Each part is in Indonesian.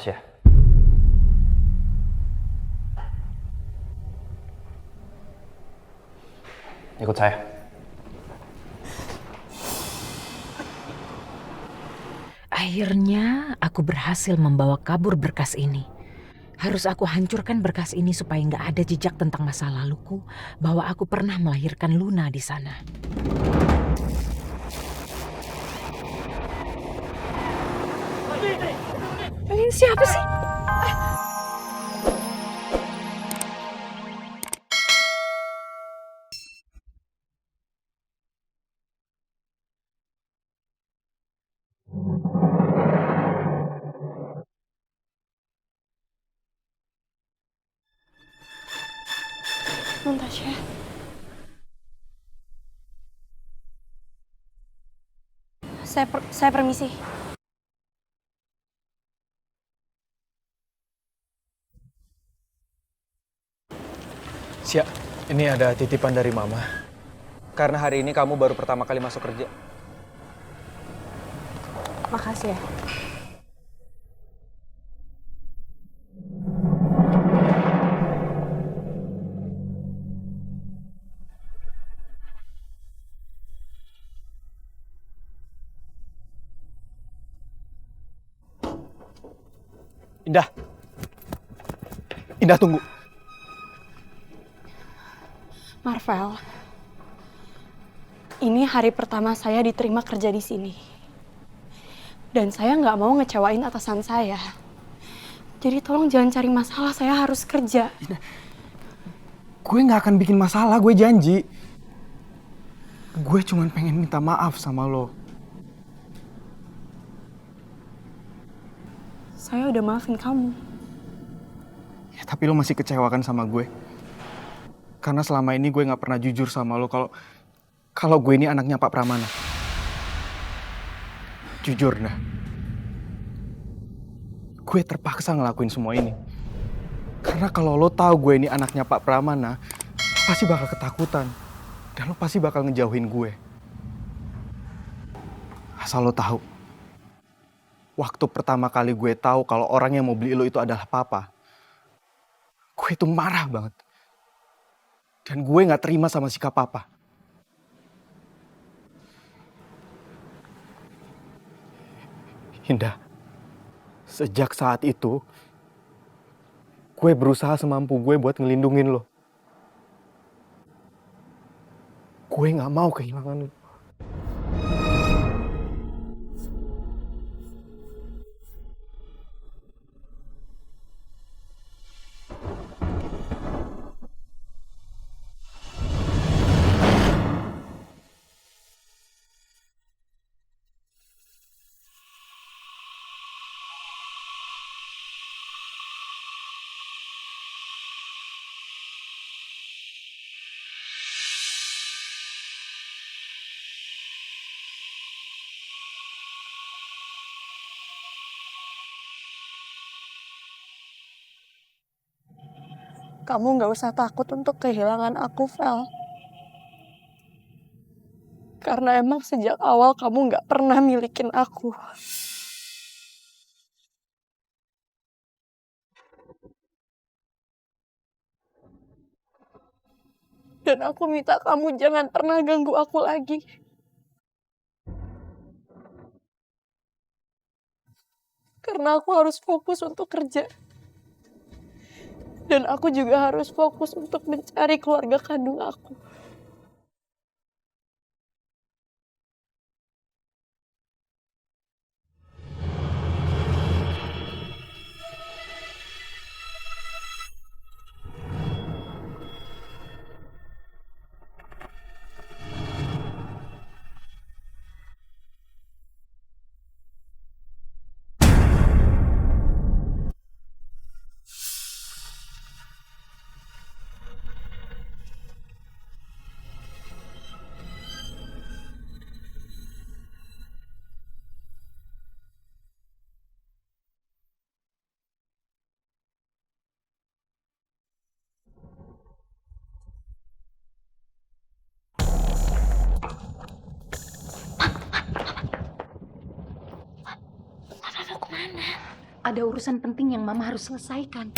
Tasya. Ikut saya. Akhirnya aku berhasil membawa kabur berkas ini. Harus aku hancurkan berkas ini supaya nggak ada jejak tentang masa laluku bahwa aku pernah melahirkan Luna di sana. Ini siapa sih? Tasya. Saya permisi. Siap, ini ada titipan dari Mama. Karena hari ini kamu baru pertama kali masuk kerja. Makasih ya. Indah. Indah, tunggu. Marvel, ini hari pertama saya diterima kerja di sini. Dan saya nggak mau ngecewain atasan saya. Jadi tolong jangan cari masalah, saya harus kerja. Gue gak akan bikin masalah, gue janji. Gue cuma pengen minta maaf sama lo. Saya udah maafin kamu. Ya, tapi lo masih kecewakan sama gue. Karena selama ini gue gak pernah jujur sama lo kalau gue ini anaknya Pak Pramana. Jujur, nah. Gue terpaksa ngelakuin semua ini. Karena kalau lo tahu gue ini anaknya Pak Pramana, lo pasti bakal ketakutan. Dan lo pasti bakal ngejauhin gue. Asal lo tahu. Waktu pertama kali gue tahu kalau orang yang mau beli lo itu adalah Papa, gue itu marah banget. Dan gue gak terima sama sikap Papa. Indah, sejak saat itu, gue berusaha semampu gue buat ngelindungin lo. Gue gak mau kehilangan lo. Kamu nggak usah takut untuk kehilangan aku, Vel. Karena emang sejak awal kamu nggak pernah milikin aku. Dan aku minta kamu jangan pernah ganggu aku lagi. Karena aku harus fokus untuk kerja. Dan aku juga harus fokus untuk mencari keluarga kandung aku. ada urusan penting yang Mama harus selesaikan.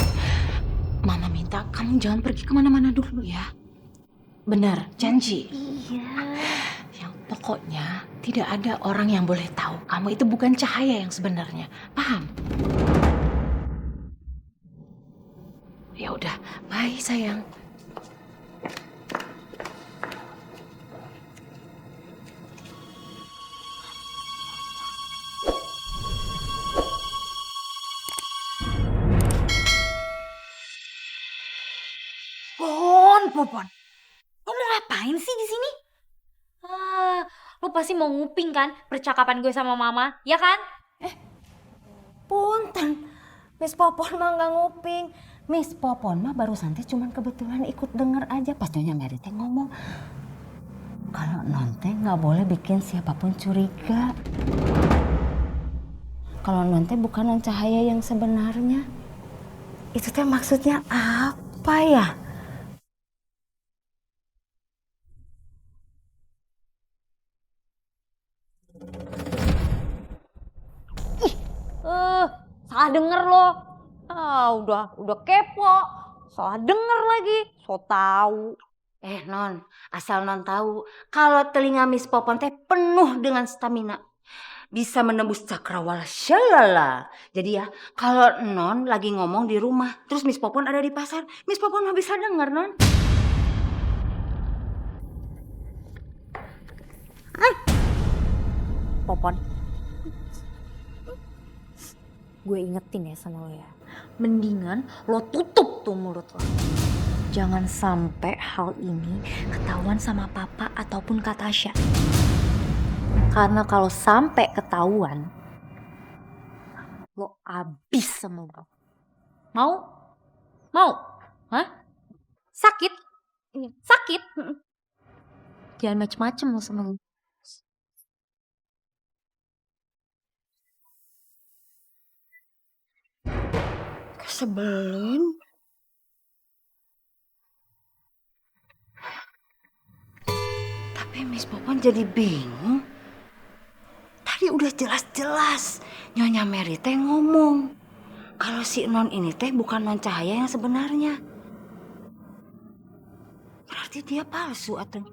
Mama minta kamu jangan pergi kemana-mana dulu ya. Benar, janji. Iya. Yang pokoknya tidak ada orang yang boleh tahu kamu itu bukan Cahaya yang sebenarnya. Paham? Ya udah, bye sayang. Popon. Lo mau ngapain sih di sini? Lo pasti mau nguping kan percakapan gue sama Mama, ya kan? Punten, Miss Popon mah nggak nguping. Miss Popon mah barusan teh cuman kebetulan ikut denger aja pas Nyonya Mary teh ngomong. Kalau non teh nggak boleh bikin siapapun curiga. Kalau non teh bukan non Cahaya yang sebenarnya. Itu teh maksudnya apa ya? Salah denger lo. Udah kepo. Salah denger lagi. So tahu. Non, asal non tahu kalau telinga Miss Popon teh penuh dengan stamina. Bisa menembus cakrawala syalala. Jadi ya, kalau non lagi ngomong di rumah, terus Miss Popon ada di pasar, Miss Popon mah bisa denger, non. Popon. Gue ingetin ya sama lo ya. Mendingan lo tutup tuh mulut lo. Jangan sampai hal ini ketahuan sama papa ataupun Kak Tasya. Karena kalau sampai ketahuan, lo abis sama gue. Mau? Mau? Hah? Sakit? Sakit? Jangan macem-macem lo sama gue. Sebelum tapi Miss Popon jadi bingung. Tadi udah jelas-jelas Nyonya Mary teh ngomong kalau si non ini teh bukan non Cahaya yang sebenarnya. Berarti dia palsu atau?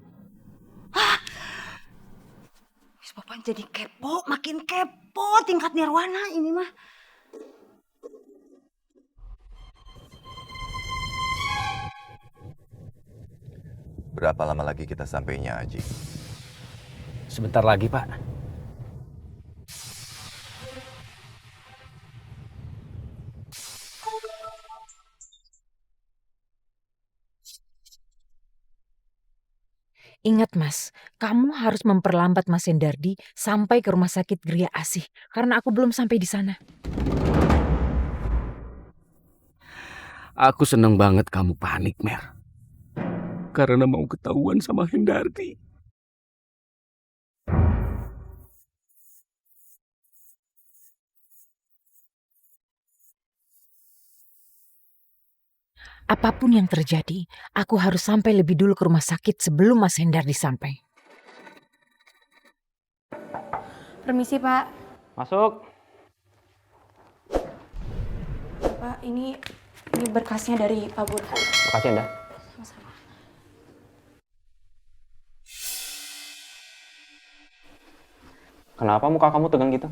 Miss Popon jadi kepo, makin kepo tingkat nirwana ini mah. Berapa lama lagi kita sampainya, Aji? Sebentar lagi, Pak. Ingat Mas, kamu harus memperlambat Mas Hendardi sampai ke rumah sakit Gria Asih. Karena aku belum sampai di sana. Aku seneng banget kamu panik, Mer. Karena mau ketahuan sama Hendardi. Apapun yang terjadi, aku harus sampai lebih dulu ke rumah sakit sebelum Mas Hendardi sampai. Permisi, Pak. Masuk. Pak, ini berkasnya dari Pak Burhan. Makasih, Anda. Sama-sama. Kenapa muka kamu tegang gitu?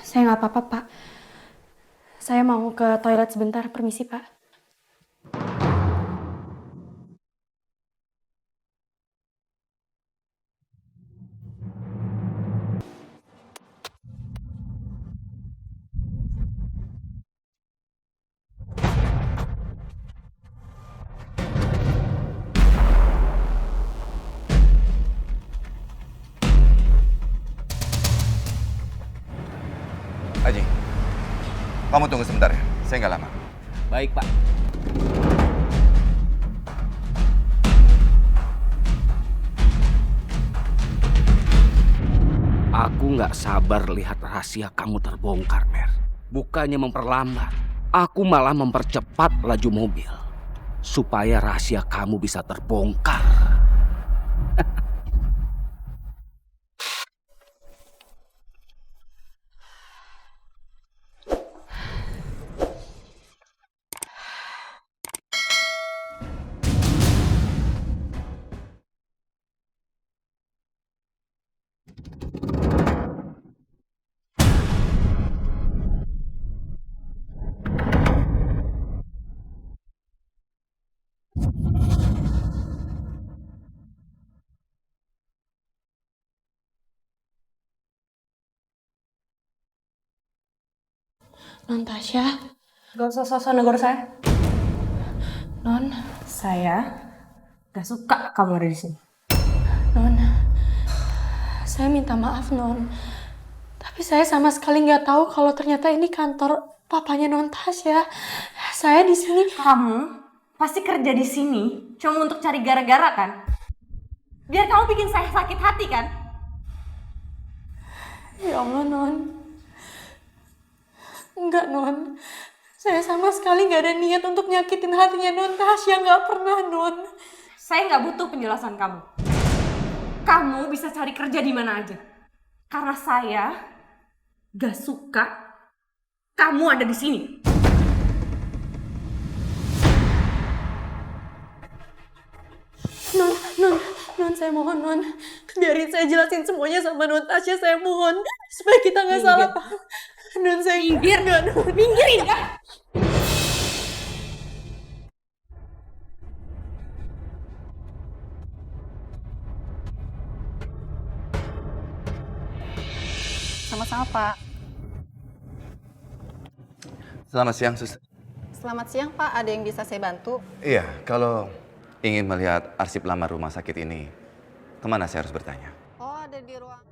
Saya nggak apa-apa, Pak. Saya mau ke toilet sebentar, permisi, Pak. Aji, kamu tunggu sebentar ya. Saya nggak lama. Baik, Pak. Aku nggak sabar lihat rahasia kamu terbongkar, Mer. Bukannya memperlambat, aku malah mempercepat laju mobil. Supaya rahasia kamu bisa terbongkar. Non Tasya, Gak usah sosok negor saya. Non, Saya gak suka kamu ada di sini. Non, saya minta maaf Non. Tapi saya sama sekali nggak tahu kalau ternyata ini kantor papanya Non Tasya. Saya di sini. Kamu pasti kerja di sini cuma untuk cari gara-gara kan? Biar kamu bikin saya sakit hati kan? Ya Allah Non. Enggak Non. Saya sama sekali nggak ada niat untuk nyakitin hatinya Non Tasya, nggak pernah Non. Saya nggak butuh penjelasan kamu. Kamu bisa cari kerja di mana aja. Karena saya gak suka kamu ada di sini. Non, saya mohon Non. Biarin saya jelasin semuanya sama Non Tasya, saya mohon. Supaya kita nggak salah paham. Non, saya minggir nggak Non. Minggirin ya. Sama-sama, Pak. Selamat siang, Suster. Selamat siang, Pak. Ada yang bisa saya bantu? Iya, kalau ingin melihat arsip lama rumah sakit ini, kemana saya harus bertanya? Oh, ada di ruang...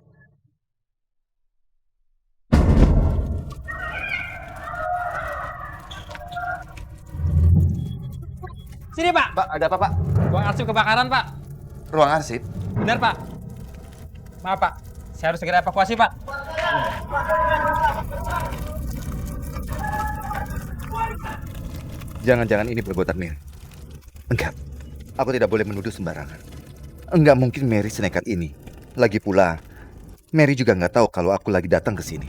Sini Pak. Pak, ada apa Pak? Ruang arsip kebakaran Pak. Ruang arsip? Benar Pak. Maaf Pak, saya harus segera evakuasi Pak. Jangan-jangan ini perbuatan Mary. Enggak, aku tidak boleh menuduh sembarangan. Enggak mungkin Mary senekat ini. Lagi pula, Mary juga nggak tahu kalau aku lagi datang ke sini.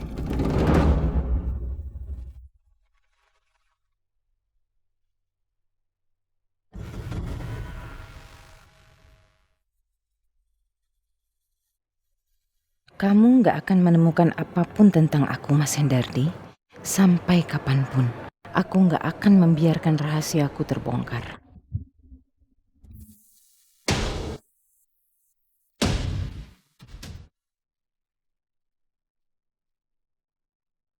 Kamu nggak akan menemukan apapun tentang aku, Mas Hendardi. Sampai kapanpun, aku nggak akan membiarkan rahasiaku terbongkar.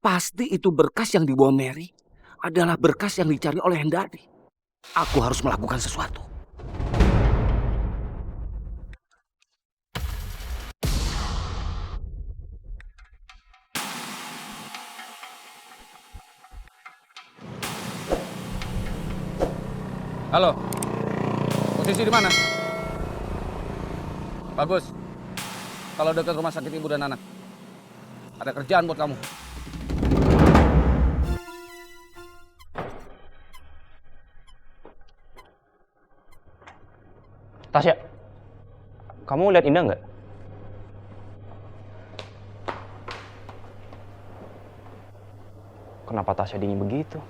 Pasti itu berkas yang dibawa Mary adalah berkas yang dicari oleh Hendardi. Aku harus melakukan sesuatu. Halo. Posisi di mana? Bagus. Kalau dekat rumah sakit ibu dan anak. Ada kerjaan buat kamu. Tasya, kamu lihat Indah nggak? Kenapa Tasya dingin begitu?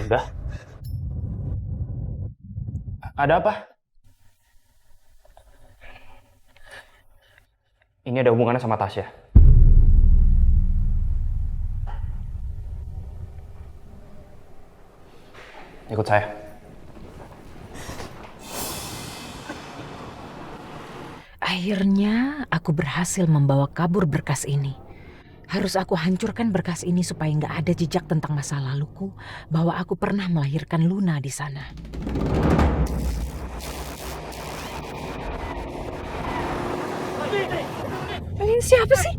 Indah? Ada apa? Ini ada hubungannya sama Tasya. Ikut saya. Akhirnya aku berhasil membawa kabur berkas ini. Harus aku hancurkan berkas ini supaya nggak ada jejak tentang masa laluku bahwa aku pernah melahirkan Luna di sana. Ini siapa sih?